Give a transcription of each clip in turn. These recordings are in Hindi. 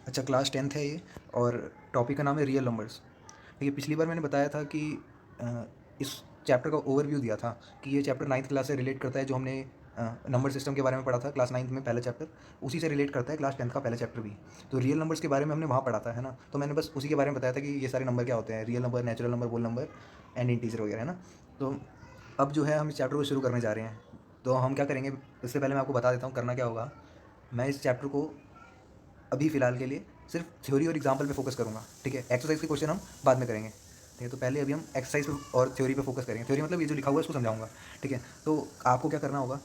अच्छा, क्लास 10th है ये और टॉपिक का नाम है रियल नंबर्स। देखिए, पिछली बार मैंने बताया था कि इस चैप्टर का ओवरव्यू दिया था कि ये चैप्टर 9th क्लास से रिलेट करता है, जो हमने नंबर सिस्टम के बारे में पढ़ा था क्लास 9th में पहला चैप्टर, उसी से रिलेट करता है क्लास 10th का पहला चैप्टर भी। तो रियल नंबर्स के बारे में हमने वहाँ पढ़ा था, है ना। तो मैंने बस उसी के बारे में बताया था कि ये सारे नंबर क्या होते हैं, real number, natural number, whole number and integer वगैरह, है ना। तो अब जो है हम इस चैप्टर को शुरू करने जा रहे हैं। तो हम क्या करेंगे, इससे पहले मैं आपको बता देता हूँ करना क्या होगा। मैं इस चैप्टर को अभी फ़िलहाल के लिए सिर्फ थ्योरी और एग्जाम्पल पे फोकस करूँगा, ठीक है। एक्सरसाइज के क्वेश्चन हम बाद में करेंगे, ठीक है। तो पहले अभी हम एक्सरसाइज पे और थ्योरी पे फोकस करेंगे। थ्योरी मतलब ये जो लिखा हुआ है इसको समझाऊंगा, ठीक है। तो आपको क्या करना होगा,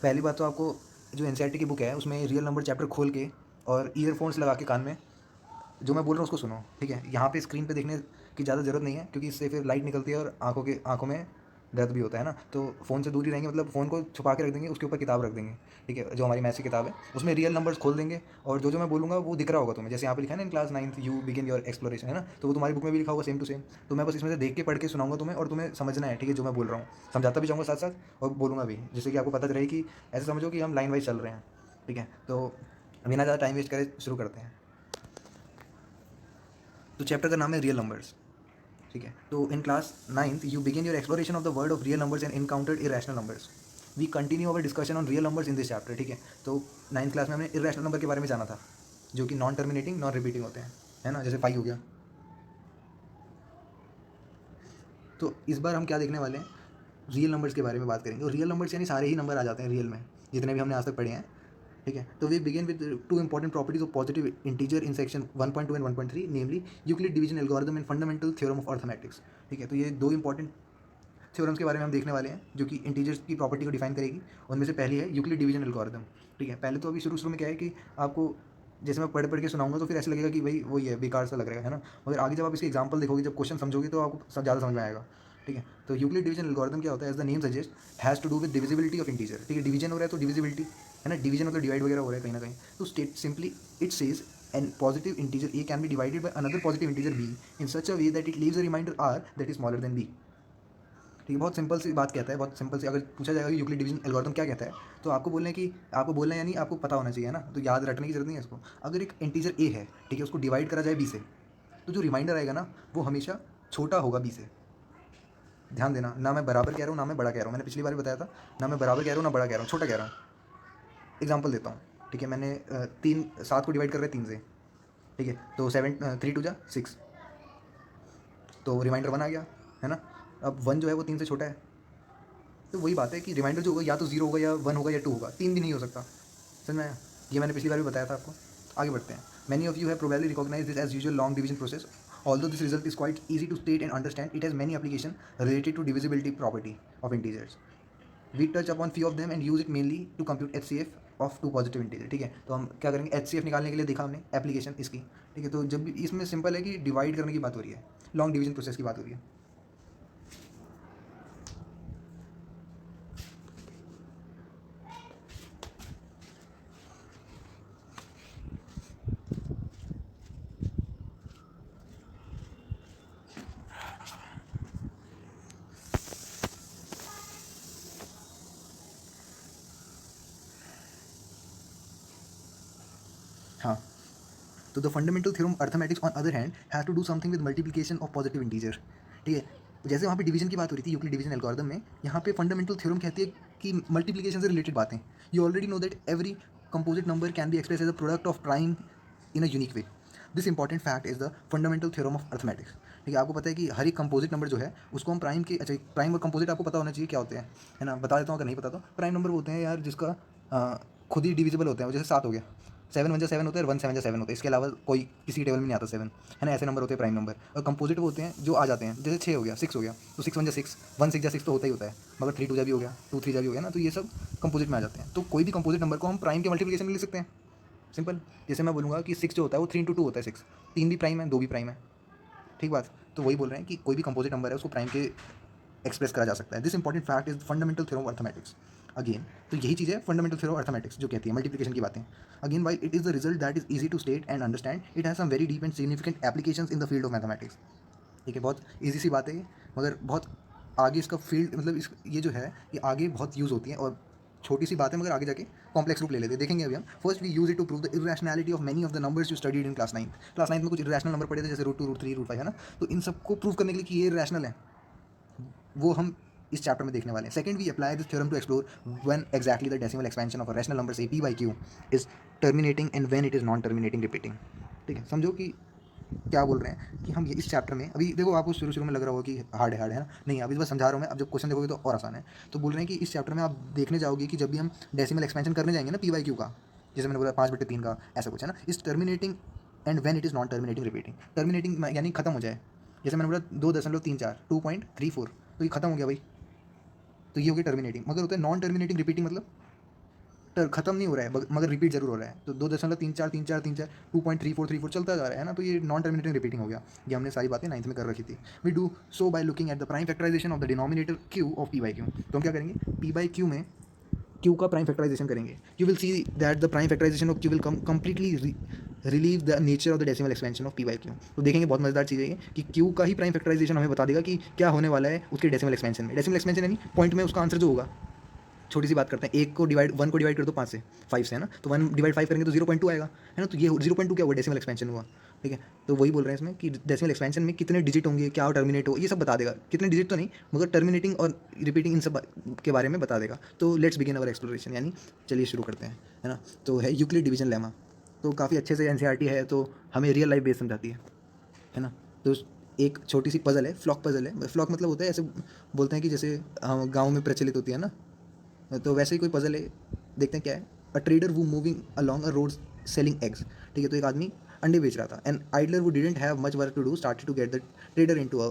पहली बात तो आपको जो एनसीईआरटी की बुक है उसमें रियल नंबर चैप्टर खोल के और ईयरफोन्स लगा के कान में जो मैं बोल रहा हूँ उसको सुनो, ठीक है। यहाँ पे स्क्रीन पे देखने की ज़्यादा ज़रूरत नहीं है, क्योंकि इससे फिर लाइट निकलती है और आँखों में दर्द भी होता है ना। तो फ़ोन से दूर ही रहेंगे, मतलब फ़ोन को छुपा के रख देंगे, उसके ऊपर किताब रख देंगे, ठीक है, जो हमारी मैथ्स की किताब है उसमें रियल नंबर्स खोल देंगे। और जो जो मैं बोलूँगा वो दिख रहा होगा तुम्हें, जैसे यहाँ पे लिखा है ना, इन class 9th you begin your exploration, है ना। तो वो तुम्हारी बुक में भी लिखा होगा सेम टू सेम। तो मैं बस इसमें से देख के पढ़ के सुनाऊंगा तुम्हें, और तुम्हें समझना है, ठीक है, जो मैं बोल रहा हूँ। समझाता भी जाऊँगा साथ साथ और बोलूँगा भी, जिससे कि आपको पता चले कि ऐसे समझो कि हम लाइन वाइज चल रहे हैं, ठीक है। तो बिना ज़्यादा टाइम वेस्ट करे शुरू करते हैं। तो चैप्टर का नाम है रियल नंबर्स, ठीक है। तो in class 9th you begin your exploration of the world of real numbers and encountered irrational numbers. We continue our discussion on real numbers in this chapter, ठीक है। तो 9th क्लास में हमने इरेशनल नंबर के बारे में जाना था, जो कि नॉन टर्मिनेटिंग नॉन रिपीटिंग होते हैं, है ना, जैसे 5 हो गया। तो इस बार हम क्या देखने वाले हैं, रियल नंबर्स के बारे में बात करेंगे। और रियल नंबर्स यानी सारे ही नंबर आ जाते हैं रियल में, जितने भी हमने आज तक पढ़े हैं, ठीक है। तो we begin with two important properties of positive integer in section 1.2 and 1.3, namely Euclid division algorithm and fundamental theorem of arithmetics, ठीक है। तो ये दो इंपॉर्टेंट थ्योरम्स के बारे में हम देखने वाले हैं, जो कि इंटीजर्स की प्रॉपर्टी को डिफाइन करेगी। उनमें से पहली है यूक्लिड डिवीजन एल्गोरिथम, ठीक है। पहले तो अभी शुरू शुरू में क्या है कि आपको जैसे मैं पढ़ पढ़ के सुनाऊंगा तो फिर ऐसा लगेगा कि भाई वही है, बेकार सा लग रहा है ना। मगर आगे जब आप इसके एग्जाम्पल देखोगे, जब क्वेश्चन समझोगे, तो आपको सब ज़्यादा समझ में आएगा, ठीक है। तो यूक्लिड डिवीजन एल्गोरिथम क्या होता है, as the name suggest, has to do with divisibility of integer, ठीक है। डिवीजन हो रहा है तो डिविजिबिलिटी, है ना, डिवीजन मतलब डिवाइड वगैरह हो रहा है कहीं ना कहीं। तो state simply it says an positive integer A can be divided by another positive integer B in such a way that it leaves a remainder R that is smaller than B, ठीक है। बहुत सिंपल सी बात कहता है, बहुत सिंपल सी। अगर पूछा जाएगा कि यूक्लिड डिवीजन एल्गोरिथम क्या कहता है, तो आपको बोलना है कि आपको बोलना है, यानी आपको पता होना चाहिए, है ना। तो याद रटने की जरूरत नहीं है इसको। अगर एक इंटीजर ए है, ठीक है, उसको डिवाइड करा जाए बी से, तो जो रिमाइंडर आएगा ना, वो हमेशा छोटा होगा बी से। ध्यान देना, ना मैं बराबर कह रहा हूँ ना मैं बड़ा कह रहा हूँ, मैंने पिछली बार भी बताया था। ना मैं बराबर कह रहा हूँ ना बड़ा कह रहा हूँ, छोटा कह रहा हूँ। एग्जाम्पल देता हूँ, ठीक है। मैंने 7 को डिवाइड कर रहे हैं 3 से, ठीक है। तो 3 2 जा 6, तो रिमाइंडर 1 आ गया, है ना। अब 1 जो है वो 3 से छोटा है। तो वही बात है कि रिमाइंडर जो होगा या तो 0 होगा या 1 होगा या 2 होगा, 3 भी नहीं हो सकता। समझ में आया? ये मैंने पिछली बार भी बताया था आपको। आगे बढ़ते हैं। Many of you have probably recognize this as usual long division process. Although this result is quite easy to state and understand, it has many applications related to divisibility property of integers. We touch upon few of them and use it mainly to compute HCF of two positive integer, ठीक है। तो हम क्या करेंगे, HCF निकालने के लिए देखा हमने एप्लीकेशन इसकी, ठीक है। तो जब भी इसमें सिंपल है कि डिवाइड करने की बात हो रही है, लॉन्ग डिवीजन प्रोसेस की बात हो रही है। हाँ, तो the fundamental theorem arithmetics on other hand has to do something with multiplication of positive integer, ठीक है। जैसे वहाँ पे डिवीजन की बात हो रही थी यूक्लिड डिवीजन एल्गोरिथम में, यहाँ पे फंडामेंटल थ्योरम कहती है कि मल्टीप्लिकेशन से रिलेटेड बातें। You already know that every composite number can be express as a product of prime in a unique way. This important fact is the fundamental theorem of arithmetics, ठीक है। आपको पता है कि हर एक कंपोजिट नंबर जो है उसको हम प्राइम के, अच्छा, प्राइम और कंपोजिट आपको पता होना चाहिए क्या होते हैं, है ना। बता देता हूँ अगर नहीं पता तो। प्राइम नंबर होते हैं यार जिसका खुद ही डिविजिबल होते हैं, जैसे 7 हो गया, 7 1 जा 7 होता है और 1 7 जा 7 होता है, इसके अलावा कोई किसी टेबल में नहीं आता 7, है ना। ऐसे नंबर होते हैं प्राइम नंबर। और कंपोजिट वो होते हैं जो आ जाते हैं, जैसे 6 हो गया, 6 हो गया, तो 6 1 जा 6, 1 6 जा 6 तो होता ही होता है, मगर 3 2 जा भी हो गया, 2 3 जा भी हो गया ना। तो ये सब कंपोजिट में आ जाते हैं। तो कोई भी कंपोजिट नंबर को हम प्राइम के मल्टीप्लिकेशन में लिख सकते हैं, सिंपल। जैसे मैं बोलूँगा कि 6 जो होता है वो 3 × 2 होता है 6, 3 भी प्राइम है 2 भी प्राइम है, ठीक बात। तो वही बोल रहे हैं कि कोई भी कंपोजिट नंबर है उसको प्राइम के एक्सप्रेस करा जा सकता है। This important fact is fundamental theorem of arithmetics. Again, तो यही चीज़ है फंडामेंटल थ्योरम ऑफ अर्थमेटिक्स जो कहती है मल्टीप्लिकेशन की बातें। Again, while it is the result that is easy to state and understand, it has some very deep and significant applications in the field of mathematics, ठीक है। बहुत ईजी सी बात है ये, मगर बहुत आगे इसका फील्ड, मतलब इस ये जो है ये आगे बहुत यूज़ होती है और छोटी सी बात है मगर आगे जाके कॉम्प्लेक्स रूप ले लेते हैं, देखेंगे अभी हम। First we use it to prove the irrationality of many of the numbers you studied in class 9। Class 9 में कुछ इरेशनल नंबर पढ़े थे, जैसे √2, √3, √5, है ना। तो इन सबको प्रूव करने के लिए कि ये इरेशनल है, वो हम इस चैप्टर में देखने वाले हैं। Second, we apply this theorem to explore when exactly the decimal expansion of a rational number say p/q is terminating and when it is non terminating repeating. ठीक है, समझो कि क्या बोल रहे हैं कि हम ये इस चैप्टर में, अभी देखो आपको शुरू में लग रहा होगा कि हार्ड है ना, नहीं अभी बस समझा रहा हूँ मैं, अब जब क्वेश्चन देखोगे तो और आसान है। तो बोल रहे हैं कि इस चैप्टर में आप देखने जाओगे कि जब भी हम डेसिमल एक्सपेंशन करने जाएंगे ना p/q का, जैसे मैंने बोला 5/3 का, ऐसा कुछ है ना, इस terminating and when it is non terminating repeating. Terminating यानी खत्म हो जाए, जैसे मैंने बोला 2.34 2.34, तो ये खत्म हो गया भाई, तो ये हो गया टर्मिनेटिंग। मगर होता है नॉन टर्मिनेटिंग रिपीटिंग, मतलब खत्म नहीं हो रहा है मगर रिपीट जरूर हो रहा है। तो 2.34 2.34 चलता जा रहा है ना, तो ये नॉन टर्मिनेटिंग रिपीटिंग हो गया। ये हमने सारी बातें 9th में कर रखी थी। We do so by looking at the prime factorization of the denominator q of p/q। तो हम क्या करेंगे, p/q में q का प्राइम फैक्टराइजेशन करेंगे। You will see that the prime factorization of q will completely relieve the nature of the decimal expansion of p/q। तो देखेंगे बहुत मजेदार चीज़ है ये कि q का ही प्राइम फैक्टराइजेशन हमें बता देगा कि क्या होने वाला है उसके डेसिमल एक्सपेंशन में। डेसिमल एक्सपेंशन यानी पॉइंट में उसका आंसर जो होगा। छोटी सी बात करते हैं, 1 को डिवाइड कर दो 5 से, 5 से है ना, तो 1/5 करेंगे तो 0.2 आएगा, है ना। तो ये 0.2 क्या हुआ, डेसिमल एक्सपेंशन हुआ। ठीक है, तो वही बोल रहे हैं इसमें कि डेसिमल एक्सपेंशन में कितने डिजिट होंगे, क्या टर्मिनेट हो, ये सब बता देगा। कितने डिजिट तो नहीं, मगर टर्मिनेटिंग और रिपीटिंग इन सब के बारे में बता देगा। तो लेट्स बिगिन अवर एक्सप्लोरेशन, यानी चलिए शुरू करते हैं, है ना। तो है यूक्लिड डिवीजन लेमा, तो काफ़ी अच्छे से NCERT है, तो हमें रियल लाइफ बेस समझाती है ना। तो एक छोटी सी पजल है, फ्लॉक पजल है। फ्लॉक मतलब होता है, ऐसे बोलते हैं कि जैसे गाँव में प्रचलित होती है ना, तो वैसे ही कोई पजल है। देखते हैं क्या है। A trader was moving along a road selling eggs. ठीक है, तो एक आदमी अंडे बेच रहा था। And idler who didn't have much work to do started to get the trader into a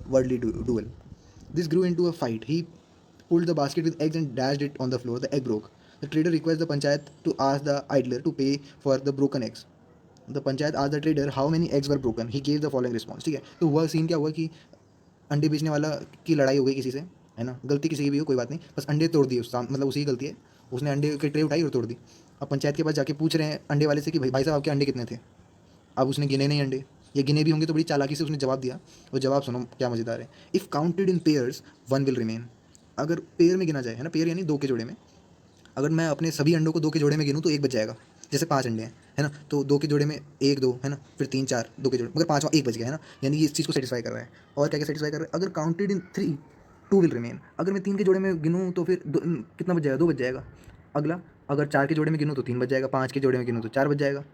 worldly duel. This grew into a fight. He pulled the basket with eggs and dashed it on the floor. The egg broke. The trader requests the panchayat to ask the idler to pay for the broken eggs. The panchayat asked the trader how many eggs were broken. He gave the following response. ठीक है, तो वह सीन क्या हुआ कि अंडे बेचने वाला की लड़ाई हो गई किसी से, है ना। गलती किसी की भी हो कोई बात नहीं, बस अंडे तोड़ दिए, मतलब उसी की गलती है। उसने अंडे की ट्रे उठाई और तोड़ दी। अब पंचायत के पास जाके पूछ रहे हैं अंडे वाले से कि भाई साहब आपके अंडे कितने थे। अब उसने गिने नहीं अंडे, ये गिने भी होंगे तो बड़ी चालाकी से उसने जवाब दिया। वो जवाब सुनो क्या मज़ेदार है। If counted in pairs one will remain. अगर पेयर में गिना जाए, है ना, पेयर यानी 2 के जोड़े में, अगर मैं अपने सभी अंडों को 2 के जोड़े में गिनूँ तो 1 बच जाएगा। जैसे 5 अंडे हैं, है ना, तो 2 के जोड़े में 1 2, है ना, फिर 3 4, 2 के जोड़े, मगर 5वां 1 बच गया, है ना। यानी ये इस चीज़ को सेटिस्फाई कर रहा है। और क्या क्या सेटिस्फाई कर रहा है, अगर काउंटेड इन 3 2 विल रिमेन। अगर मैं 3 के जोड़े में गिनूँ तो फिर कितना बच जाएगा, 2 बच जाएगा। अगला, अगर 4 के जोड़े में गिनूँ तो 3 बच जाएगा, 5 के जोड़े में गिनूँ तो 4 बच जाएगा।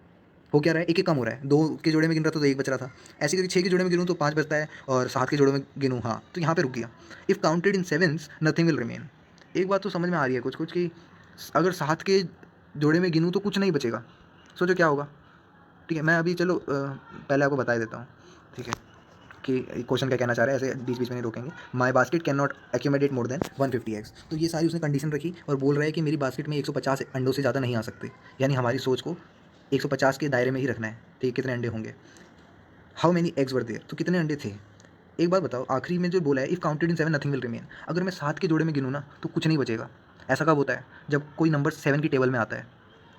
हो क्या रहा है, एक एक कम हो रहा है। 2 के जोड़े में गिन रहा था तो 1 बच रहा था, ऐसे करके 6 के जोड़े में गिनूँ तो 5 बचता है, और 7 के जोड़े में गिनूँ, हाँ, तो यहाँ पे रुक गया। If counted in sevens nothing will remain. एक बात तो समझ में आ रही है कुछ कुछ कि अगर 7 के जोड़े में गिनूँ तो कुछ नहीं बचेगा। सोचो क्या होगा। ठीक है, मैं अभी चलो पहले आपको बता देता हूँ, ठीक है, कि क्वेश्चन क्या कहना चाह रहा है, ऐसे बीच बीच में नहीं रोकेंगे। My basket can not accumulate more than 150 eggs। तो ये सारी उसने कंडीशन रखी और बोल रहा है कि मेरी बास्केट में 150 अंडों से ज़्यादा नहीं आ सकते, यानी हमारी सोच को 150 के दायरे में ही रखना है। ठीक है, कितने अंडे होंगे। How many eggs were there, तो कितने अंडे थे। एक बात बताओ, आखिरी में जो बोला है if counted in 7 nothing will remain, अगर मैं 7 के जोड़े में गिनूँ ना तो कुछ नहीं बचेगा। ऐसा कब होता है, जब कोई नंबर 7 की टेबल में आता है।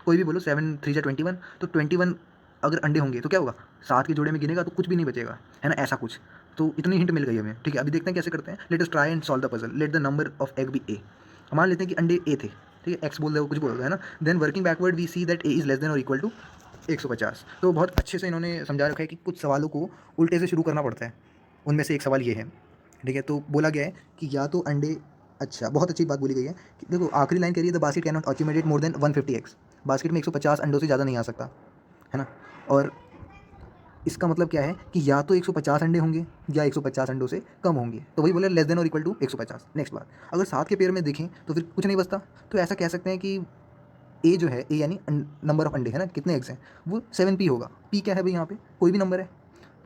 कोई भी बोलो, 7 3 21, तो 21 अगर अंडे होंगे तो क्या होगा, 7 के जोड़े में गिनेगा तो कुछ भी नहीं बचेगा, है ना, ऐसा कुछ। तो इतनी हिंट मिल गई हमें। ठीक है, अभी देखते हैं कैसे करते हैं। Let us try and solve the puzzle. Let the number of egg be A. मान लेते हैं कि अंडे ए थे, ठीक है, एक्स बोल दो, कुछ बोल दो, है ना। Then working backward we see that A is less than और इक्वल टू 150। तो बहुत अच्छे से इन्होंने समझा रखा है कि कुछ सवालों को उल्टे से शुरू करना पड़ता है। उनमें से एक सवाल ये है, ठीक है, तो बोला गया है कि या तो अंडे, अच्छा बहुत अच्छी बात बोली गई है कि देखो आखिरी लाइन कह रही है the basket can not accumulate more than 150 eggs। Basket में 150 अंडों से ज़्यादा नहीं आ सकता, है ना। और इसका मतलब क्या है कि या तो 150 अंडे होंगे या 150 अंडों से कम होंगे। तो वही बोले लेस देन और इक्वल टू 150। नेक्स्ट बात, अगर 7 के पेयर में देखें तो फिर कुछ नहीं बचता। तो ऐसा कह सकते हैं कि ए जो है, ए यानी नंबर ऑफ अंडे, है ना, कितने एग्स हैं, वो 7p होगा। p क्या है भाई, यहाँ पे कोई भी नंबर है।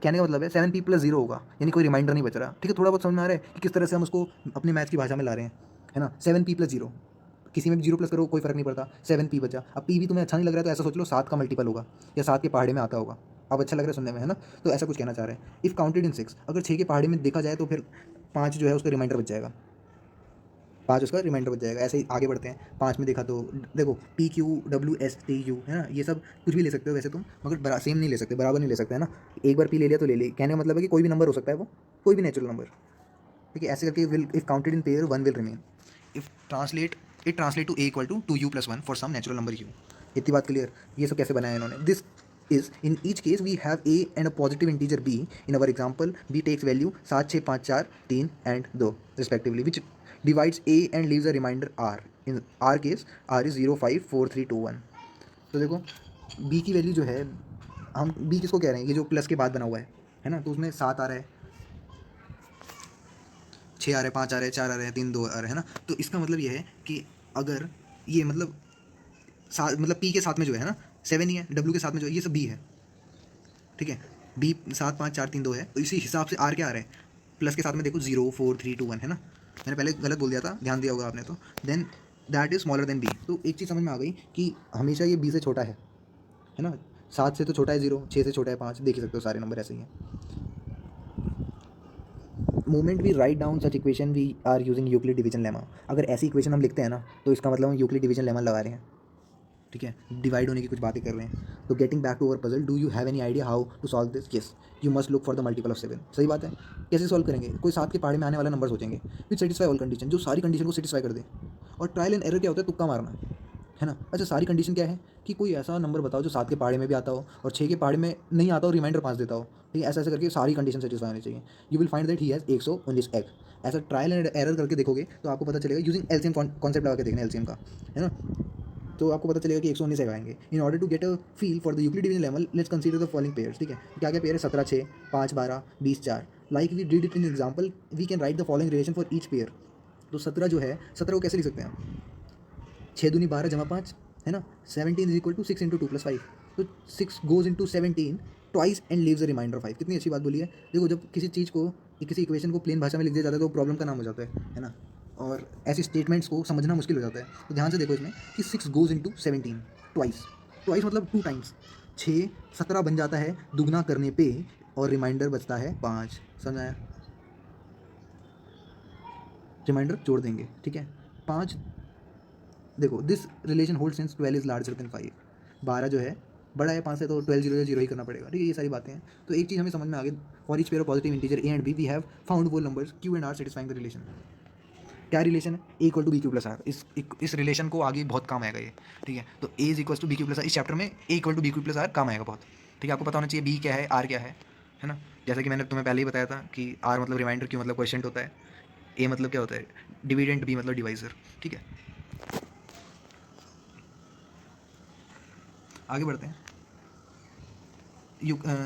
कहने का मतलब है 7p + 0 होगा, यानी कोई रिमाइंडर नहीं बच रहा। ठीक है, थोड़ा बहुत समझ में आ रहा है कि किस तरह से हम उसको अपनी मैथ की भाषा में ला रहे हैं, है ना। 7p + 0, किसी में भी 0 प्लस करो कोई फर्क नहीं पड़ता, 7p बचा। अब p भी तुम्हें अच्छा नहीं लग रहा है तो ऐसा सोच लो 7 का मल्टीपल होगा या 7 के पहाड़े में आता होगा। अब अच्छा लग रहा है सुनने में, है ना। तो ऐसा कुछ कहना चाह रहे हैं। इफ़ काउंटेड इन 6, अगर 6 के पहाड़े में देखा जाए तो फिर 5 जो है उसका रिमाइंडर बच जाएगा, 5 उसका रिमाइंडर बच जाएगा। ऐसे ही आगे बढ़ते हैं। 5 में देखा तो देखो PQWSTU, है ना, ये सब कुछ भी ले सकते हो वैसे तुम, मगर सेम नहीं ले सकते, बराबर नहीं ले सकते, है ना। एक बार p ले लिया तो ले ली, कहने का मतलब है कि कोई भी नंबर हो सकता है, वो कोई भी नेचुरल नंबर। ठीक है, ऐसे करके will if counted in pair 1 will remain. If translate it translate to a = 2u+1 for some natural number u। इतनी बात क्लियर। ये सब कैसे बनाया इन्होंने? This is in each case we have a and a positive integer b. In our example, b takes value 7 6 5 4 3 and 2 respectively, which divides a and leaves a remainder r. In our case r is 0 5 4 3 2 1। तो देखो b की वैल्यू जो है, हम b किसको कह रहे हैं, ये जो प्लस के बाद बना हुआ है ना, तो उसमें 7 आ रहा है, 6 आ रहा है, 5 आ रहा है, 4 आ रहा है, 3 2 आ रहा है ना। तो इसका मतलब ये है कि अगर ये मतलब p के साथ में जो है ना 7 ही है, w के साथ में जो है ये सब b है, ठीक है। b 7 5 4 3 2 है, तो इसी हिसाब से r क्या आ रहा है, प्लस के साथ में देखो 0 4 3 2 1 है ना। मैंने पहले गलत बोल दिया था, ध्यान दिया होगा आपने। तो then that is smaller than b। तो एक चीज़ समझ में आ गई कि हमेशा ये b से छोटा है ना। 7 से तो छोटा है 0, 6 से छोटा है 5, देख ही सकते हो सारे नंबर ऐसे ही हैं। Moment we write down such equation we are using Euclid division lemma. अगर ऐसी इक्वेशन हम लिखते हैं ना, तो इसका मतलब हम यूक्लिड डिवीजन लेमा लगा रहे हैं, ठीक है, डिवाइड होने की कुछ बातें कर रहे हैं। तो getting back to our puzzle, do you have any idea how to solve this? Yes, you must look for the multiple of 7। सही बात है। कैसे सॉल्व करेंगे? कोई 7 के पहाड़े में आने वाला नंबर सोचेंगे विच सेटिस्फाई ऑल कंडीशन, जो सारी कंडीशन को सेटिस्फाई कर दे। और ट्रायल एंड एरर क्या होता है? तुक्का मारना, है ना। अच्छा, सारी कंडीशन क्या है कि कोई ऐसा नंबर बताओ जो 7 के पहाड़े में भी आता हो और 6 के पहाड़े में नहीं आता हो, रिमाइंडर 5 देता हो, ठीक है। ऐसा ऐसा करके सारी कंडीशन सेटिस्फाई होनी चाहिए। You will find that he has 119 egg. ऐसा ट्रायल एंड एरर करके देखोगे तो आपको पता चलेगा, यूजिंग एलसीएम कॉन्सेप्ट लगा के देखना एलसीएम का, है ना। तो आपको पता चलेगा कि 119 एग आएंगे। In order to get a feel for the Euclid division level, let's consider the following pairs, ठीक है। क्या क्या पेयर है? 17 6 5 12 20 4। Like we did it in example, we can write the following relation for each pair. तो 17 जो है, 17 को कैसे लिख सकते हैं हम? 6 दूनी 12 जमा 5, है ना। 17 इज इक्वल टू 6 × 2 + 5। तो 6 goes into 17 twice and leaves a remainder of 5। कितनी अच्छी बात बोली है। देखो, जब किसी चीज़ को, किसी इक्वेशन को प्लेन भाषा में लिख दिया जाता है तो प्रॉब्लम का नाम हो जाता है ना। और ऐसी स्टेटमेंट्स को समझना मुश्किल हो जाता है। तो ध्यान से देखो इसमें कि 6 गोज इंटू 17 ट्वाइस, ट्वाइस मतलब 2 टाइम्स। 6 17 बन जाता है दुगना करने पे, और रिमाइंडर बचता है 5। समझ आया? रिमाइंडर जोड़ देंगे, ठीक है। 5, देखो this relation hold since 12 is larger than 5। 12 जो है बड़ा है 5 से, तो 12 0 0 ही करना पड़ेगा, ठीक है। ये सारी बातें हैं। तो एक चीज़ हमें समझ में आ गई, for each pair of positive integer A and B we have found वो numbers Q and R satisfying the relation. क्या रिलेशन है? A equal to B Q plus R. इस रिलेशन को आगे बहुत काम आएगा ये, ठीक है। तो A is equal to B Q plus R, इस चैप्टर में A equal to B Q plus R काम आएगा बहुत, ठीक है। आपको पता होना चाहिए बी क्या है, आर क्या है ना। जैसा कि मैंने तुम्हें पहले ही बताया था कि आर मतलब रिमाइंडर, क्यू मतलब क्वेश्चन होता है, ए मतलब क्या होता है डिविडेंट, बी मतलब डिवाइजर, ठीक है। आगे बढ़ते हैं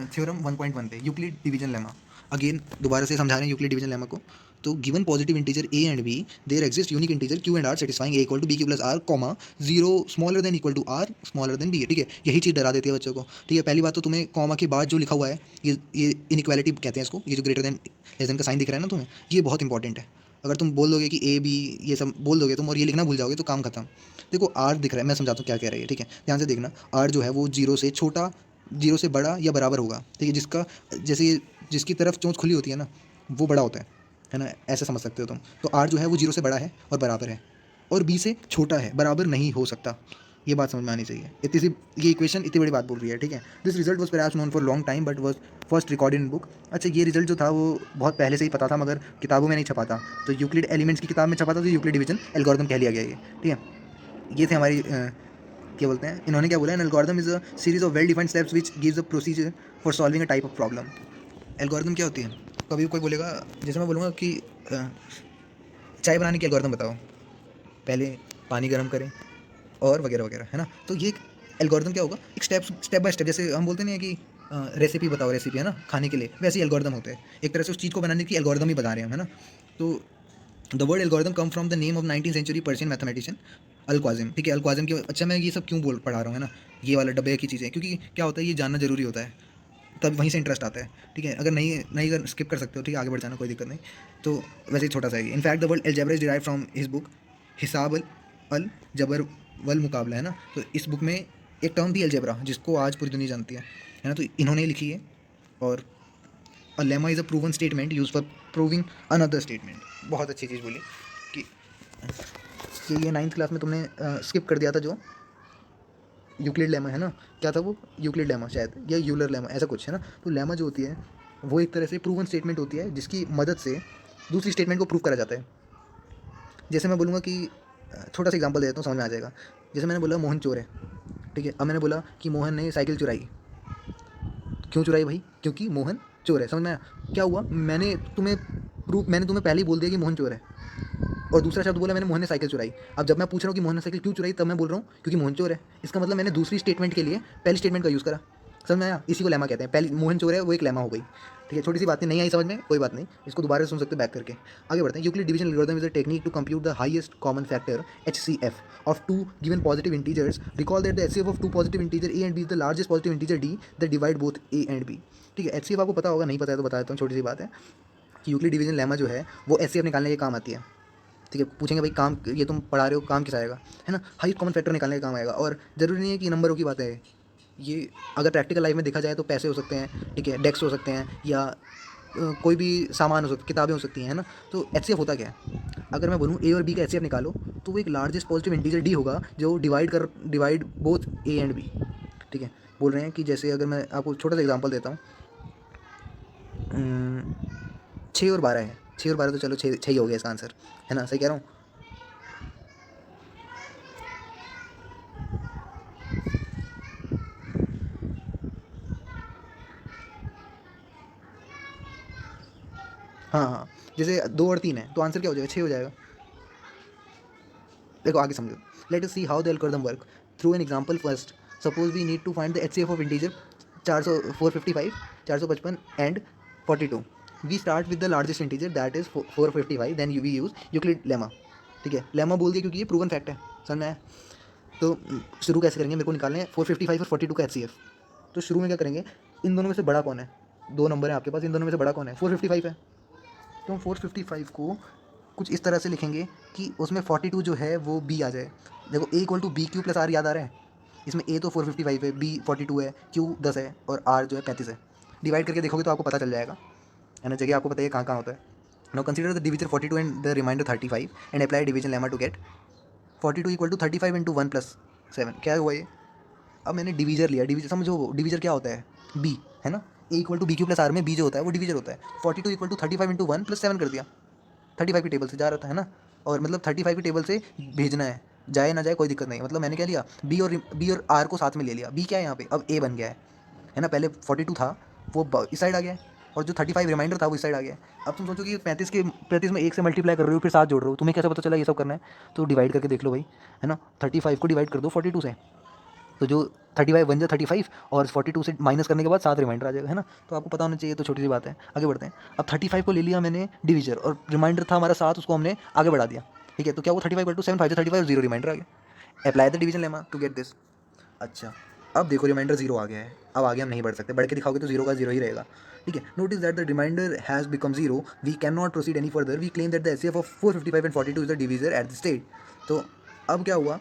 थ्योरम 1.1 पे, यूक्लिड डिवीजन लेमा। अगेन दोबारा से समझा रहे हैं यूक्लिड डिवीजन लेमा को। तो given positive integer A and B, there exist unique integer Q and R satisfying A equal to B Q plus R, comma 0 smaller than equal to R smaller than B है, ठीक है। यही चीज़ डरा देती है बच्चों को, ठीक है। पहली बात तो तुम्हें कॉमा के बाद जो लिखा हुआ है, ये इनइक्वालिटी कहते हैं इसको। ये जो ग्रेटर देन लेस देन का साइन दिख रहा है ना तुम्हें, ये बहुत इंपॉर्टेंट है। अगर तुम बोल दोगे कि ए बी ये सब बोल दोगे तुम और ये लिखना भूल जाओगे तो काम खत्म। देखो आर दिख रहा है, मैं समझाता हूँ क्या कह रही है, ठीक है। ध्यान से देखना, आर जो है वो 0 से छोटा, 0 से बड़ा या बराबर होगा, ठीक है। जिसका जैसे जिसकी तरफ चोंच खुली होती है ना, वो बड़ा होता है ना। ऐसे समझ सकते हो तुम। तो आर जो है वो 0 से बड़ा है और बराबर है, और बी से छोटा है, बराबर नहीं हो सकता। ये बात समझ में आनी चाहिए। इतनी सी ये इक्वेशन इतनी बड़ी बात बोल रही है, ठीक है। This result was perhaps known for long time but was first recorded in book. अच्छा, ये रिजल्ट जो था वो बहुत पहले से ही पता था, मगर किताबों में नहीं छपा था। तो यूक्लिड एलिमेंट्स की किताब में छपा था, तो यूक्लिड डिवीजन एल्गोरिथम कह लिया गया ये, ठीक है। ये थे हमारी क्या बोलते हैं, इन्होंने क्या बोला, an algorithm is a series of well defined steps which gives a procedure for solving a type of problem. Algorithm क्या होती है? कभी कोई बोलेगा, जैसे मैं बोलूँगा कि चाय बनाने की एल्गोरिथम बताओ, पहले पानी गर्म करें और वगैरह वगैरह, है ना। तो ये एल्गोरिथम क्या होगा, एक स्टेप बाय स्टेप, जैसे हम बोलते नहीं है कि रेसिपी बताओ, रेसिपी है ना खाने के लिए, वैसे ही एल्गोरिथम होते हैं। एक तरह से उस चीज़ को बनाने की एल्गोरिथम ही बता रहे हैं हम, है ना। तो the word algorithm come from the name of 19th century Persian mathematician Al Khwarizmi, ठीक है। अल-ख्वाज़िम की, अच्छा मैं ये सब क्यों पढ़ा रहा हूँ, है ना, ये वाला डब्बे की चीज़ें, क्योंकि क्या होता है ये जानना जरूरी होता है, तब वहीं से इंटरेस्ट आता है, ठीक है। अगर नहीं नहीं अगर स्किप कर सकते हो, ठीक है, आगे बढ़ जाना, कोई दिक्कत नहीं। तो वैसे ही छोटा सा है। In fact the word algebra is derive from his book हिसाब अल जबर वल मुकाबला, है ना। तो इस बुक में एक टर्म भी अलजेब्रा, जिसको आज पूरी दुनिया जानती है ना, तो इन्होंने लिखी है। और a lemma is a proven statement use for proving another statement. बहुत अच्छी चीज़ बोली कि ये 9th क्लास में तुमने स्किप कर दिया था, जो यूक्लिड लेमा है ना, क्या था वो, यूक्लिड लेमा शायद, या यूलर लेमा, ऐसा कुछ है ना। तो लेमा जो होती है वो एक तरह से प्रूवन स्टेटमेंट होती है, जिसकी मदद से दूसरी स्टेटमेंट को प्रूव करा जाता है। जैसे मैं बोलूँगा कि छोटा सा एग्जांपल देता हूँ, समझ में आ जाएगा। जैसे मैंने बोला मोहन चोर है, ठीक है। अब मैंने बोला कि मोहन ने साइकिल चुराई। क्यों चुराई भाई? क्योंकि मोहन चोर है। समझ में आया? क्या हुआ, मैंने तुम्हें पहले ही बोल दिया कि मोहन चोर है, और दूसरा शब्द बोला मैंने मोहन ने साइकिल चुराई। अब जब मैं पूछ रहा हूँ कि मोहन ने साइकिल क्यों चुराई, तब मैं बोल रहा हूँ क्योंकि मोहन चोर है। इसका मतलब मैंने दूसरी स्टेटमेंट के लिए पहली स्टेटमेंट का यूज़ करा। समझ में आया? इसी को लेमा कहते हैं। पहली मोहन चोर है, वो एक लेमा हो गई। ठीक है, छोटी सी बात नहीं आई समझ में, कोई बात नहीं, इसको दोबारा सुन सकते बैक करके। आगे बढ़ते हैं। Euclid division algorithm is a technique to compute the highest common factor HCF of two given positive integers. Recall that the HCF of two positive integer a and b is the largest positive integer d that divide both a and b. ठीक है, HCF आपको पता होगा, नहीं पता है तो बता देता हूँ, छोटी सी बात है कि यूक्लिड डिवीजन लेमा जो है वो HCF निकालने के काम आती है। ठीक है, पूछेंगे भाई काम ये तुम पढ़ा रहे हो, काम किस आएगा, है ना? हाई कॉमन फैक्टर निकालने का काम आएगा। और ज़रूरी नहीं है कि नंबरों की बात है ये, अगर प्रैक्टिकल लाइफ में देखा जाए तो पैसे हो सकते हैं, ठीक है, डेस्क हो सकते हैं, या कोई भी सामान हो सकता, किताबें हो सकती हैं, है ना? तो HCF होता क्या है? अगर मैं बोलूँ A और B का HCF निकालो, तो वो एक लार्जेस्ट पॉजिटिव इंटीजर D होगा जो divide both A and B। ठीक है, बोल रहे हैं कि जैसे अगर मैं आपको छोटा सा एग्जांपल देता हूँ, 6 और 12 है। 6 और 12 तो चलो 6 ही हो गया इसका आंसर, है ना? सही कह रहा हूँ? हाँ हाँ, जैसे 2 और 3 है तो आंसर क्या हो जाएगा? 6 हो जाएगा। देखो आगे समझो। Let us see how the algorithm work through an example first. Suppose we need to find the HCF of integer 455, 455 and 42। We start with the largest integer that is 455, then we use Euclid lemma. ठीक है, लेमा बोल दिया क्योंकि ये प्रूवन फैक्ट है, समझ में आया? तो शुरू कैसे करेंगे, मेरे को निकालने हैं 455 और 42 का HCF। तो शुरू में क्या करेंगे, इन दोनों में से बड़ा कौन है? 2 नंबर है आपके पास, इन दोनों में से बड़ा कौन है? 455 है। तो हम 455 को कुछ इस तरह से लिखेंगे कि उसमें 42 जो है वो B आ जाए। देखो A equal to B Q plus R याद आ रहा है? इसमें A तो 455 है, B 42 है, Q 10 है और R जो है 35 है। डिवाइड करके देखोगे तो आपको पता चल जाएगा, है ना? जगह आपको पता है कहाँ कहाँ होता है। Now consider the divisor 42 and the remainder 35 and apply division lemma to get 42 equal to 35 into 1 plus 7। क्या हुआ ये? अब मैंने डिवीजर लिया। डिवीजर समझो, डिवीजर क्या होता है? B, है ना? A equal to B Q plus R में B जो होता है वो डिवीजर होता है। 42 इक्वल टू 35 इंटू 1 प्लस 7 कर दिया। 35 की टेबल से जा रहा था, है ना? और मतलब 35 की टेबल से भेजना है, जाए ना जाए कोई दिक्कत नहीं। मतलब मैंने क्या लिया, बी और आर को साथ में ले लिया। बी क्या है यहाँ पे? अब ए बन गया है ना? पहले 42 था वो इस साइड आ गया है, और जो 35 रिमाइंडर था वो इस साइड आ गया है। अब तुम सोचो कि 35 में 1 से मल्टीप्लाई कर रहे हो फिर 7 जोड़ रहे हो, तुम्हें कैसे पता चला ये सब करना है? तो डिवाइड करके देख लो भाई, है ना? 35 को डिवाइड कर दो 42 से, तो जो 35 बन जाए 35, और 42 से माइनस करने के बाद 7 रिमाइंडर आ जाएगा, है ना? तो आपको पता होना चाहिए, तो छोटी सी बात है। आगे बढ़ते हैं। अब 35 को ले लिया मैंने डिवीजर, और रिमाइंडर था हमारा 7, उसको हमने आगे बढ़ा दिया। ठीक है, तो क्या वो 35 बटू 7 5 35 और 0 रिमाइंडर आ गया। Apply the division lemma to get this. अच्छा, अब देखो रिमाइंडर 0 आ गया है। अब आगे हम नहीं बढ़ सकते, बढ़ के दिखाओगे तो 0 का 0 ही रहेगा। ठीक है, notice that the remainder has become 0, we can not proceed any further, we claim that the HCF of 455 and 42 is the divisor at the state. तो अब क्या हुआ,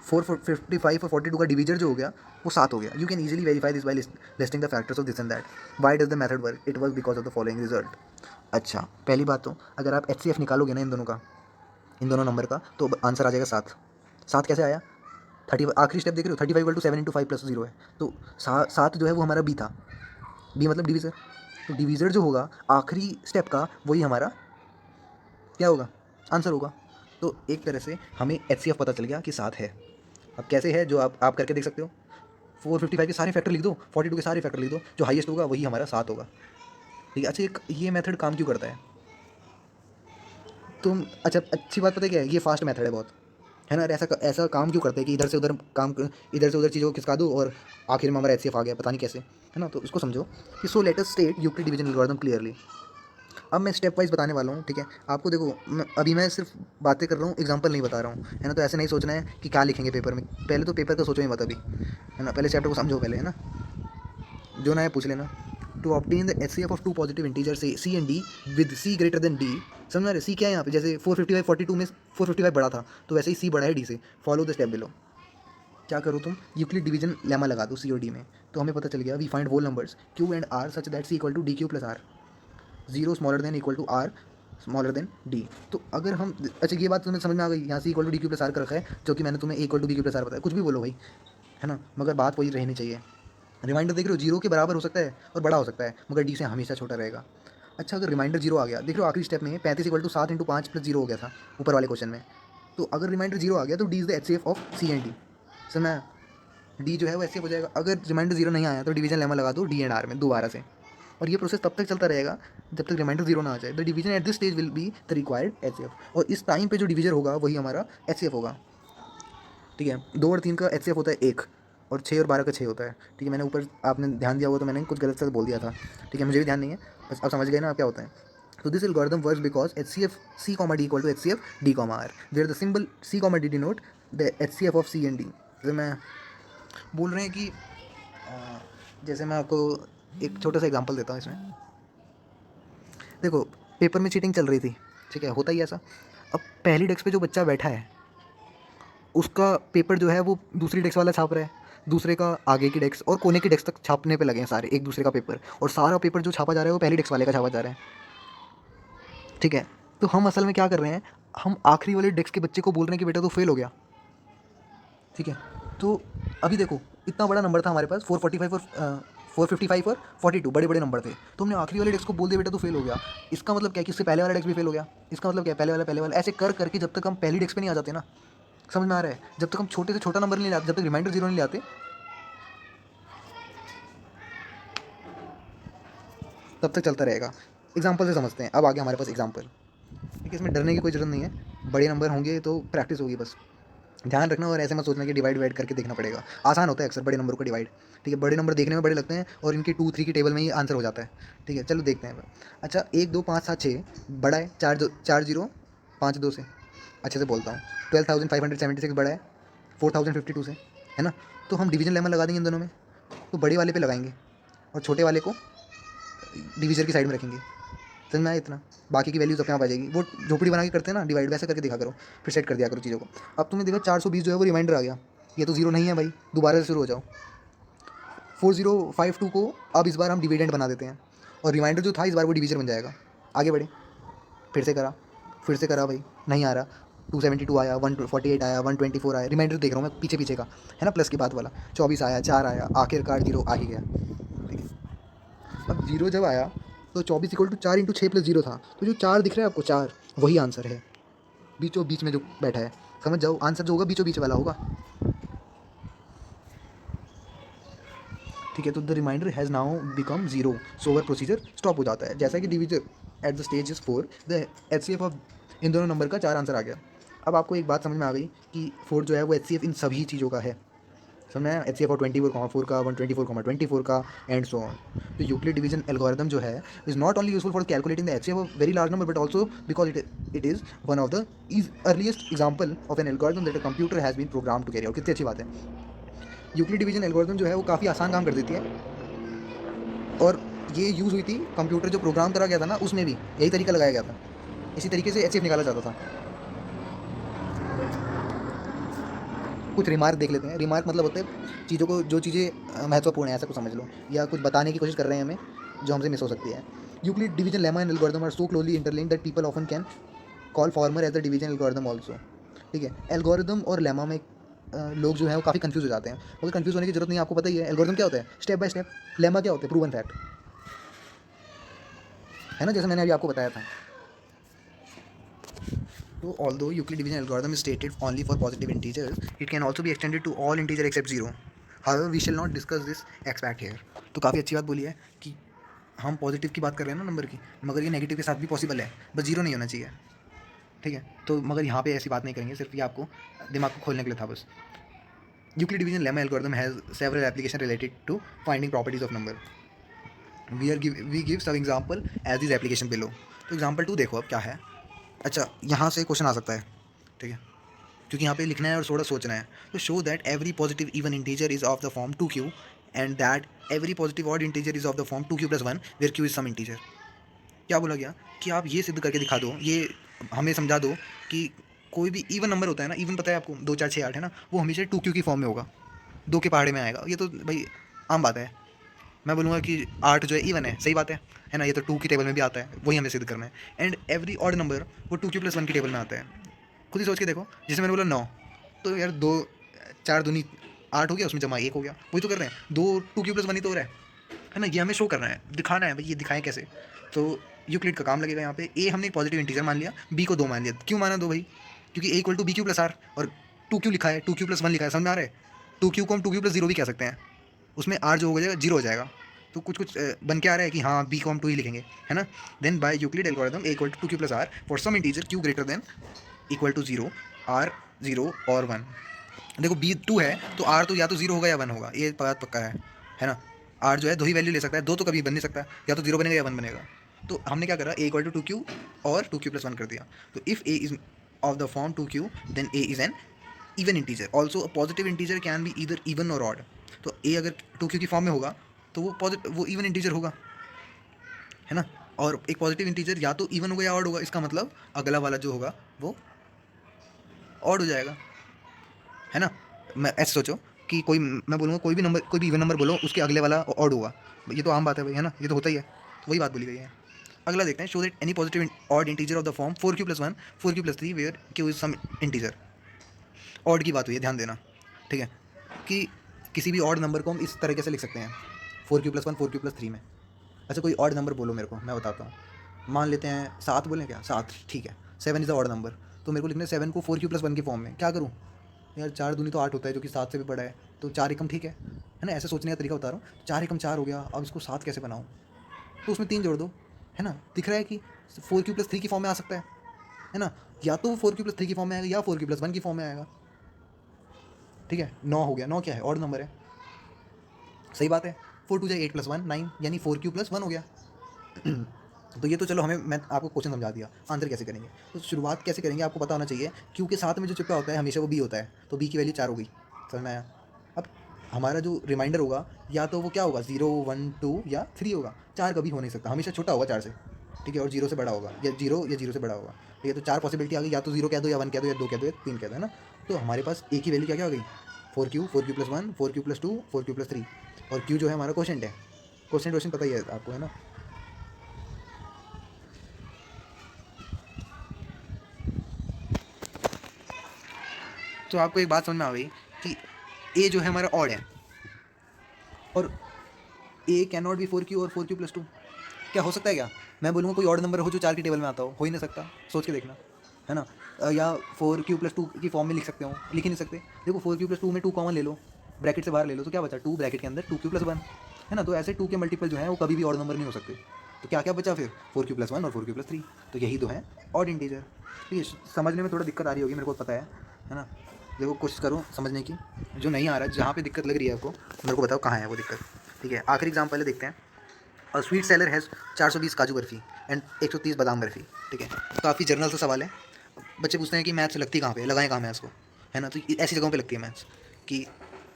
455 और 42 का डिवीजर जो हो गया वो 7 हो गया। You can easily verify this by listing the factors of this and that. Why does the method work? It work because of the following result. अच्छा, पहली बात तो अगर आप HCF निकालोगे ना इन दोनों का, इन दोनों नंबर का, तो आंसर आ जाएगा 7। 7 कैसे आया? 30, आखिरी स्टेप देख रहे हो, 35 इक्वल टू 7 इंटू 5 प्लस 0 है, तो 7 जो है वो हमारा B था। B मतलब डिवीज़र, तो डिवीज़र जो होगा आखिरी स्टेप का वही हमारा क्या होगा? आंसर होगा। तो एक तरह से हमें HCF पता चल गया कि 7 है। अब कैसे है जो आप करके देख सकते हो। 455 के सारे फैक्टर लिख दो, 42 के सारे फैक्टर लिख दो, जो हाईएस्ट होगा वही हमारा 7 होगा। ठीक है, अच्छा एक ये मेथड काम क्यों करता है? तुम अच्छा, अच्छी बात पता है क्या है? ये फास्ट मेथड है बहुत, है ना? ऐसा ऐसा काम क्यों करते हैं कि इधर से उधर चीज़ों को खिसका दो और आखिर में हमारा HCF आ गया, पता नहीं कैसे, है ना? तो इसको समझो कि so let us state Euclid division algorithm clearly. अब मैं स्टेप वाइज बताने वाला हूँ, ठीक है? आपको देखो अभी मैं सिर्फ बातें कर रहा हूँ, एग्जांपल नहीं बता रहा हूँ, है ना? तो ऐसे नहीं सोचना है कि क्या लिखेंगे पेपर में। पहले तो पेपर का सोचो ही मत अभी, है ना? पहले चैप्टर को समझो पहले, है ना? जो ना है पूछ लेना। To obtain the HCF of two positive integer say C and D with C greater than D। समझ रहे? C क्या है यहाँ पे? जैसे 455 42 में 455 बड़ा था, तो वैसे ही C बड़ा है D से। Follow the step below. क्या करो तुम? यूक्लिड डिवीजन लेमा लगा दो C और D में, तो हमें पता चल गया we find whole numbers Q and R such that C equal to DQ plus R, 0 smaller than equal to R smaller than D। तो अगर हम, अच्छा ये बात तुम्हें समझ में आ गई? यहाँ C equal to DQ plus R कर रखा है, जो कि मैंने तुम्हें A equal to BQ plus R बताया। कुछ भी बोलो भाई, है ना? मगर बात वही रहनी चाहिए। रिमाइंडर देख रहे हो, 0 के बराबर हो सकता है और बड़ा हो सकता है, मगर D से हमेशा छोटा रहेगा। अच्छा अगर रिमाइंडर जीरो आ गया, देख लो आखिरी स्टेप में 35 equal to 7 into 5 plus zero हो गया था ऊपर वाले क्वेश्चन में। तो अगर रिमाइंडर जीरो आ गया तो D is the H C F of C and D. समझ में? डी जो है वो ऐसे हो जाएगा। अगर रिमाइंडर जीरो नहीं आया तो डिवीजन लेमा लगा दो डी एंड आर में दोबारा से, और ये प्रोसेस तब तक चलता रहेगा जब तक रिमाइंडर जीरो ना आ जाए। The division at this stage will be the required H C F, और इस टाइम पे जो डिवीजन होगा वही हमारा एच सी एफ होगा। ठीक है, 2 और 3 का एच सी एफ होता है 1, और 6 और 12 का 6 होता है। ठीक है, मैंने ऊपर आपने ध्यान दिया हुआ तो मैंने कुछ गलत से बोल दिया था। ठीक है, मुझे भी ध्यान नहीं है, बस आप समझ गए ना क्या होता है। तो this algorithm works because H C F C comma D equal to H C F D comma R, where the symbol C comma D denote the H C F of C and D. जैसे मैं बोल रहे हैं कि जैसे मैं आपको एक छोटा सा एग्जांपल देता हूँ इसमें। देखो, पेपर में चीटिंग चल रही थी, ठीक है, होता ही ऐसा। अब पहली डेस्क पे जो बच्चा बैठा है उसका पेपर जो है वो दूसरी डेस्क वाला छाप रहा है, दूसरे का आगे की डेस्क और कोने की डेस्क तक छापने पे लगे हैं सारे एक दूसरे का पेपर, और सारा पेपर जो छापा जा रहा है वो पहली डेस्क वाले का छापा जा रहा है। ठीक है, तो हम असल में क्या कर रहे हैं, हम आखिरी वाले डेस्क के बच्चे को बोल रहे हैं कि बेटा तो फेल हो गया। ठीक है, तो अभी देखो इतना बड़ा नंबर था हमारे पास, 445 और 455 और 42 बड़े बड़े नंबर थे, तो हमने आखिरी वाले डेस्क को बोल दिया बेटा तो फेल हो गया। इसका मतलब क्या है कि इससे पहले वाला डेस्क भी फेल हो गया। इसका मतलब क्या है, पहले वाला ऐसे कर करके जब तक हम पहली डेस्क पे नहीं आ जाते ना, समझ में आ रहा है, जब तक हम छोटे से छोटा नंबर नहीं लाते, जब तक रिमाइंडर जीरो नहीं लाते, तब तक चलता रहेगा। एग्जाम्पल से समझते हैं, अब आगे हमारे पास एग्जाम्पल। ठीक है, इसमें डरने की कोई ज़रूरत नहीं है, बड़े नंबर होंगे तो प्रैक्टिस होगी बस, ध्यान रखना। और ऐसे मत सोचना कि डिवाइड करके देखना पड़ेगा, आसान होता है अक्सर बड़े नंबर को डिवाइड। ठीक है, बड़े नंबर देखने में बड़े लगते हैं और इनकी 2 3 की टेबल में ही आंसर हो जाता है। ठीक है, चलो देखते हैं। अच्छा 1 2 5 7 6 बड़ा है, 4 0 5 2 से, अच्छे से बोलता हूँ, 12,576 बड़ा है 4,052 से, है ना। तो हम डिवीजन लेमा लगा देंगे इन दोनों में, तो बड़े वाले पे लगाएंगे और छोटे वाले को डिवीजर की साइड में रखेंगे। समझ में आया इतना? बाकी की वैल्यूज़ अपने आप आ जाएगी। वो झोपड़ी बना के करते हैं ना डिवाइड, वैसे करके दिखा करो, फिर सेट कर दिया करो चीज़ों को। अब तुमने देखा 420 जो है वो रिमाइंडर आ गया, ये तो जीरो नहीं है भाई, दोबारा से शुरू हो जाओ। 4052 को अब इस बार हम डिविडेंड बना देते हैं, और रिमाइंडर जो था इस बार वो डिवीजन बन जाएगा। आगे बढ़े, फिर से करा भाई, नहीं आ रहा। 272 आया, 148 आया, 124 आया, रिमाइंडर देख रहा हूँ मैं पीछे का, है ना, प्लस के बाद वाला। 24 आया, 4 आया, आखिरकार जीरो आ ही गया। ठीक है, अब जीरो जब आया तो 24 equal to 4 into 6 plus zero था, तो जो 4 दिख रहा है आपको, 4 वही आंसर है, बीचों बीच में जो बैठा है। समझ जाओ, आंसर जो होगा बीचों बीच वाला होगा। ठीक है, तो the remainder has now become zero, so over procedure stop हो जाता है। जैसा कि divisor at the stage is 4, the H C F of इन दोनों नंबर का 4 आंसर आ गया। अब आपको एक बात समझ में आ गई कि 4 जो है वो एच सी एफ इन सभी चीज़ों का है। समझ में आया, एच सी एफ और 24,4 का, 124,24 का, एंड सो ऑन। तो यूक्लिड डिवीजन एल्गोरिथम जो है is not only useful for calculating the H C F of very large number, but also because it is one of the earliest example of an algorithm that a computer has been program to carry out. कितनी अच्छी बात है। यूक्लिड डिवीजन एल्गोरिथम जो है वो काफ़ी आसान काम कर देती है, और ये यूज़ हुई थी कंप्यूटर जो प्रोग्राम करा गया था ना, उसमें भी यही तरीका लगाया गया था। इसी तरीके से एच सी एफ निकाला जाता था। कुछ रिमार्क देख लेते हैं। रिमार्क मतलब होते हैं चीज़ों को, जो चीज़ें महत्वपूर्ण है ऐसा कुछ समझ लो, या कुछ बताने की कोशिश कर रहे हैं हमें जो हमसे मिस हो सकती है। Euclid division lemma and algorithm are so closely interlinked that people often can call former as the division algorithm also. ठीक है, एल्गोरिथम और लेमा में लोग जो है वो काफ़ी कंफ्यूज हो जाते हैं, मगर कंफ्यूज होने की जरूरत नहीं है। आपको पता ही है एल्गोरिथम क्या होता है, स्टेप बाय स्टेप। लेमा क्या होता है, प्रूवन फैक्ट, है ना, जैसे मैंने अभी आपको बताया था। So, although Euclid division algorithm is stated only for positive integers, it can also be extended to all integers except 0. However, we shall not discuss this aspect here. तो काफ़ी अच्छी बात बोली है कि हम पॉजिटिव की बात कर रहे हैं ना नंबर की, मगर ये नेगेटिव के साथ भी पॉसिबल है, बस जीरो नहीं होना चाहिए। ठीक है, तो मगर यहाँ पे ऐसी बात नहीं करेंगे, सिर्फ ये आपको दिमाग को खोलने के लिए था बस। Euclid division lemma algorithm has several applications related to finding properties of number. We give some example as this application below. तो एग्जाम्पल 2 देखो अब क्या है। अच्छा, यहाँ से क्वेश्चन आ सकता है, ठीक है, क्योंकि यहाँ पे लिखना है और थोड़ा सोचना है। तो show that every positive even integer is of the form 2q and that every positive odd integer is of the form 2q + 1 where q is some integer. क्या बोला गया कि आप ये सिद्ध करके दिखा दो, ये हमें समझा दो कि कोई भी इवन नंबर होता है ना, इवन पता है आपको 2 4 6 8 है ना, वो हमेशा 2q की फॉर्म में होगा, 2 के पहाड़े में आएगा। ये तो भाई आम बात है। मैं बोलूँगा कि 8 जो है इवन है, सही बात है ना, ये तो 2 की टेबल में भी आता है, वही हमें सिद्ध करना है। एंड एवरी ऑड नंबर वो 2q + 1 की टेबल में आता है। खुद ही सोच के देखो, जैसे मैंने बोला 9, तो यार 2 4 दूनी 8 हो गया, उसमें जमा 1 हो गया, वही तो कर रहे हैं, 2 2q + 1 ही तो हो रहा है ना। ये हमें शो करना है, दिखाना है भाई, ये दिखाएं कैसे। तो यूक्लिड का काम लगेगा यहाँ पे। ए हमने पॉजिटिव इंटीजर मान लिया, बी को 2 मान लिया। क्यों माना 2 भाई? क्योंकि A equal to B Q plus R, और 2 क्यू लिखा है, 2 क्यू प्लस 1 लिखा है, समझ में आ रहा है? 2 क्यू को हम 2 क्यू प्लस 0 भी कह सकते हैं, उसमें आर जो हो जाएगा 0 हो जाएगा। तो कुछ कुछ बन के आ रहा है कि हाँ बी को हम 2 ही लिखेंगे, है ना। Then by Euclid algorithm a equal to 2 q plus r for some integer q greater than equal to 0, r 0 or 1। देखो बी 2 है तो आर तो या तो 0 होगा या 1 होगा, ये बात पक्का है ना। आर जो है 2 ही वैल्यू ले सकता है, 2 तो कभी बन नहीं सकता, या तो 0 बनेगा या 1 बनेगा। तो हमने क्या करा, ए इक्वल टू 2 क्यू और 2 क्यू प्लस 1 कर दिया। तो if a is of the form 2 q then a is an even integer. Also a positive integer can be either even or odd. तो ए अगर 2 क्यू की फॉर्म में होगा तो वो इवन इंटीजर होगा, है ना। और एक पॉजिटिव इंटीजर या तो इवन होगा या ऑड होगा, इसका मतलब अगला वाला जो होगा वो ऑड हो जाएगा, है ना। मैं ऐसे सोचो कि कोई, मैं बोलूँगा कोई भी नंबर, कोई भी इवन नंबर बोलो, उसके अगले वाला ऑड होगा, ये तो आम बात है भाई, है ना, ये तो होता ही है। तो वही बात बोली गई है। अगला देखते हैं, show that any positive odd integer of the form 4 q plus 1 4 q plus 3 where q is some integer. Odd की बात हुई है, ध्यान देना, ठीक है, कि किसी भी ऑड नंबर को हम इस तरीके से लिख सकते हैं 4 क्यू प्लस 1 4 क्यू प्लस 3 में। अच्छा कोई ऑड नंबर बोलो मेरे को, मैं बताता हूँ। मान लेते हैं 7 बोलें क्या, 7 ठीक है, 7 इज़ द ऑड नंबर। तो मेरे को लिखना है 7 को 4 क्यू प्लस 1 की फॉर्म में। क्या करूँ यार, 4 दूनी तो 8 होता है जो कि 7 से भी बड़ा है, तो 4 एकम ठीक है ना। ऐसे सोचने का तरीका बता रहा हूँ। 4 एकम 4 हो गया, अब इसको 7 कैसे बनाऊँ? तो उसमें 3 जोड़ दो, है ना। दिख रहा है कि 4 क्यू प्लस 3 की फॉर्म में आ सकता है ना। या तो 4 क्यू प्लस 3 की फॉर्म में आएगा या 4 क्यू प्लस 1 की फॉर्म में आएगा, ठीक है। 9 हो गया, 9 क्या है, ऑड नंबर है, सही बात है। 4 2 8 प्लस 1 9, यानी 4 क्यू प्लस 1 हो गया। तो ये तो चलो, हमें, मैं आपको क्वेश्चन समझा दिया, आंसर कैसे करेंगे। तो शुरुआत कैसे करेंगे आपको पता होना चाहिए। क्यू के साथ में जो चिपका होता है हमेशा वो बी होता है, तो बी की वैल्यू 4 हो गई, समझ में आया। अब हमारा जो रिमाइंडर होगा या तो वो क्या होगा 0 1 2 या 3 होगा। 4 कभी हो नहीं सकता, हमेशा छोटा होगा 4 से, ठीक है, और 0 से बड़ा होगा, या 0 से बड़ा होगा, ठीक है। तो 4 पॉसिबिलिटी आ गई, या तो 0 कह दो, या 1 कह दो, या 2 कह दो, या 3 कह दो, है ना। तो हमारे पास ए की वैल्यू क्या क्या हो गई, 4 q plus 1 4 q plus 2 4 q plus 3, और क्यू जो है हमारा क्वेश्चन है। क्वेश्चन पता ही है आपको, है ना। तो आपको एक बात समझ में आ गई कि ए जो है हमारा ऑड है, और ए कैन नॉट बी 4 क्यू और 4 क्यू प्लस 2। क्या हो सकता है क्या? मैं बोलूँगा कोई ऑड नंबर हो जो 4 की टेबल में आता हो ही नहीं सकता, सोच के देखना, है ना। या 4 क्यू प्लस 2 की फॉर्म में लिख सकते हो, लिख ही नहीं सकते। देखो 4 क्यू प्लस 2 में 2 कॉमन ले लो, ब्रैकेट से बाहर ले लो, तो क्या बचा 2 ब्रैकेट के अंदर 2 क्यू प्लस 1, है ना। तो ऐसे 2 के मल्टीपल जो है वो कभी भी ऑड नंबर नहीं हो सकते। तो क्या क्या बचा फिर, 4 क्यू प्लस 1 और 4 क्यू प्लस 3, तो यही तो है ऑड इंटीजर। ठीक है, समझने में थोड़ा दिक्कत आ रही होगी, मेरे को पता है ना। देखो कोशिश करो समझने की, जो नहीं आ रहा है, जहाँ पे दिक्कत लग रही है आपको मेरे को बताओ कहाँ है वो दिक्कत, ठीक है। आखिरी एग्जाम पहले देखते हैं। और स्वीट सेलर हैज़ 420 काजू बर्फ़ी एंड 130 बादाम बर्फ़ी, ठीक है। काफ़ी जर्नल सा सवाल है। बच्चे पूछते हैं कि मैथ्स लगती कहाँ पे, लगाएं कहाँ मैथ्स को, है ना। तो ऐसी जगहों पे लगती है मैथ्स, कि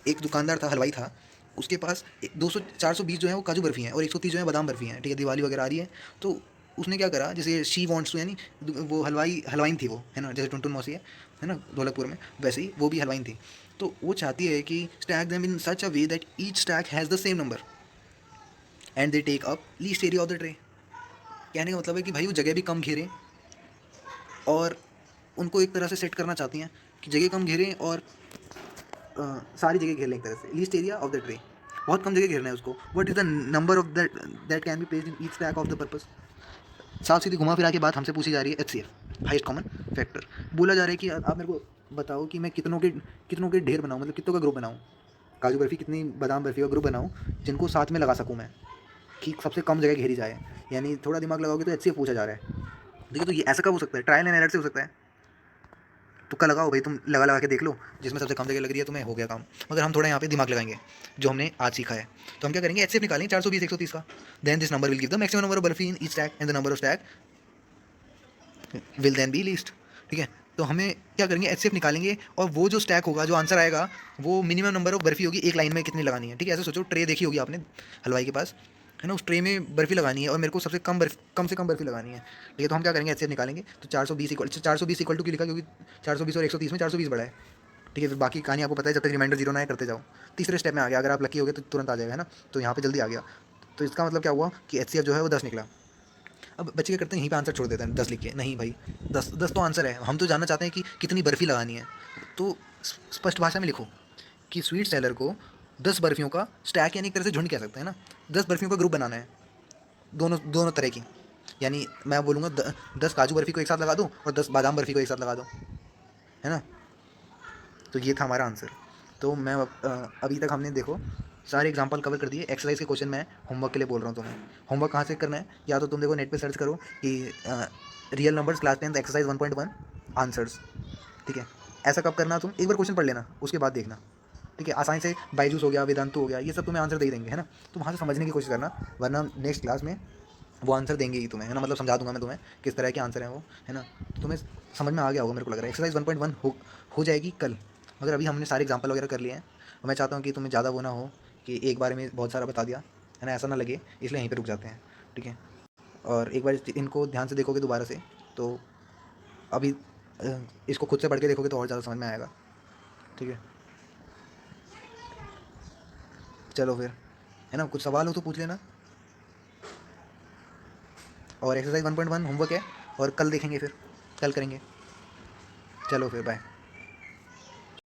एक दुकानदार था, हलवाई था, उसके पास 200 420 जो है वो काजू बर्फ़ी हैं और 130 जो है बादाम बर्फ़ी हैं, ठीक है। दिवाली वगैरह आ रही है, तो उसने क्या करा, जैसे शी वॉन्ट्स टू, यानी वो हलवाइन थी वो, है ना, जैसे टुनटुन मौसी है ना धौलकपुर में, वैसे ही वो भी हलवाइन थी। तो वो चाहती है कि stack them in such a way that each stack has the same number and they take up least area of the tray. कहने का मतलब है कि भाई वो जगह भी कम घेरें, और उनको एक तरह से सेट करना चाहती हैं कि जगह कम घेरें और सारी जगह घेर लें एक तरह से, least area of the tray, बहुत कम जगह घेरना है उसको। What is the number of that can be placed in each stack of the purpose. साफ सीधी घुमा फिरा के बात हमसे पूछी जा रही है, HCF हाईएस्ट कॉमन फैक्टर। बोला जा रहा है कि आप मेरे को बताओ कि मैं कितनों के ढेर बनाऊँ, मतलब कितनों का ग्रुप बनाऊँ, काजू बर्फ़ी कितनी बादाम बर्फ़ी का ग्रुप बनाऊँ जिनको साथ में लगा सकूँ मैं, कि सबसे कम जगह घेरी जाए। यानी थोड़ा दिमाग लगाओगे तो HCF पूछा जा रहा है। देखिए तो ये ऐसा कब हो सकता है, ट्रायल एंड एरर से हो सकता है। तुक्का लगाओ भाई, तुम लगा के देख लो, जिसमें सबसे कम जगह लग रही है तुम्हें, हो गया काम। मगर हम थोड़ा यहाँ पे दिमाग लगाएंगे, जो हमने आज सीखा है। तो हम क्या करेंगे, HCF निकालेंगे 420 130 का। Then this number will give the maximum number of barfi in each stack and the number of stack will then be least, ठीक है। तो हमें क्या करेंगे, HCF निकालेंगे, और वो जो स्टैक होगा, जो आंसर आएगा, वो मिनिमम नंबर ऑफ बर्फी होगी एक लाइन में कितनी लगानी है, ठीक है। ऐसे सोचो, ट्रे देखी होगी आपने हलवाई के पास, है ना, उस ट्रे में बर्फ़ी लगानी है और मेरे को सबसे कम से कम बर्फ़ी लगानी है, ठीक है। तो हम क्या करेंगे, HCF निकालेंगे। तो 420 इक्वल टू क्यों लिखा, क्योंकि 420 और 130 में 420 बड़ा है, ठीक है। फिर बाकी कहानी आपको पता है, जब तक रिमाइंडर जीरो ना है करते जाओ। तीसरे स्टेप में आ गया, अगर आप लकी हो गए तो तुरंत आ जाएगा, है ना। तो यहाँ पे जल्दी आ गया। तो इसका मतलब क्या हुआ कि HCF जो है वो 10 निकला। अब बच्चे क्या करते हैं, यहीं पे आंसर छोड़ देते हैं 10 लिख के। नहीं भाई, 10 तो आंसर है, हम तो जानना चाहते हैं कि कितनी बर्फ़ी लगानी है। तो स्पष्ट भाषा में लिखो कि स्वीट सेलर को 10 बर्फ़ियों का स्टैक, यानी एक तरह से झुंड कह सकते हैं ना, 10 बर्फ़ियों का ग्रुप बनाना है, दोनों दोनों तरह की। यानी मैं बोलूँगा 10 काजू बर्फ़ी को एक साथ लगा दो और 10 बादाम बर्फ़ी को एक साथ लगा दो, है ना। तो ये था हमारा आंसर। तो मैं अभी तक हमने देखो सारे एग्जांपल कवर कर दिए। एक्सरसाइज के क्वेश्चन मैं होमवर्क के लिए बोल रहा हूँ तुम्हें। होमवर्क कहाँ से करना है, या तो तुम देखो नेट पे सर्च करो कि real numbers class 10 exercise 1.1 answers, ठीक है। ऐसा कब करना, तुम एक बार क्वेश्चन पढ़ लेना, उसके बाद देखना, ठीक है। आसानी से बायजूस हो गया, वेदांतु हो गया, ये सब तुम्हें आंसर दे ही देंगे, है ना। तो वहाँ से समझने की कोशिश करना, वरना नेक्स्ट क्लास में वो आंसर देंगे ही तुम्हें, है ना। मतलब समझा दूंगा मैं तुम्हें किस तरह के आंसर हैं वो, है ना। तो तुम्हें समझ में आ गया होगा मेरे को लग रहा है। एक्सरसाइज 1.1 हो जाएगी कल, मगर अभी हमने सारे एग्जाम्पल वगैरह कर लिए हैं। और मैं चाहता हूँ कि तुम्हें ज़्यादा वो ना हो कि एक बार में बहुत सारा बता दिया, है ना, ऐसा ना लगे, इसलिए यहीं पर रुक जाते हैं, ठीक है। और एक बार इनको ध्यान से देखोगे दोबारा से, तो अभी इसको खुद से पढ़ के देखोगे तो और ज़्यादा समझ में आएगा, ठीक है। चलो फिर, है ना, कुछ सवाल हो तो पूछ लेना। और एक्सरसाइज 1.1 होमवर्क है, और कल देखेंगे, फिर कल करेंगे। चलो फिर बाय।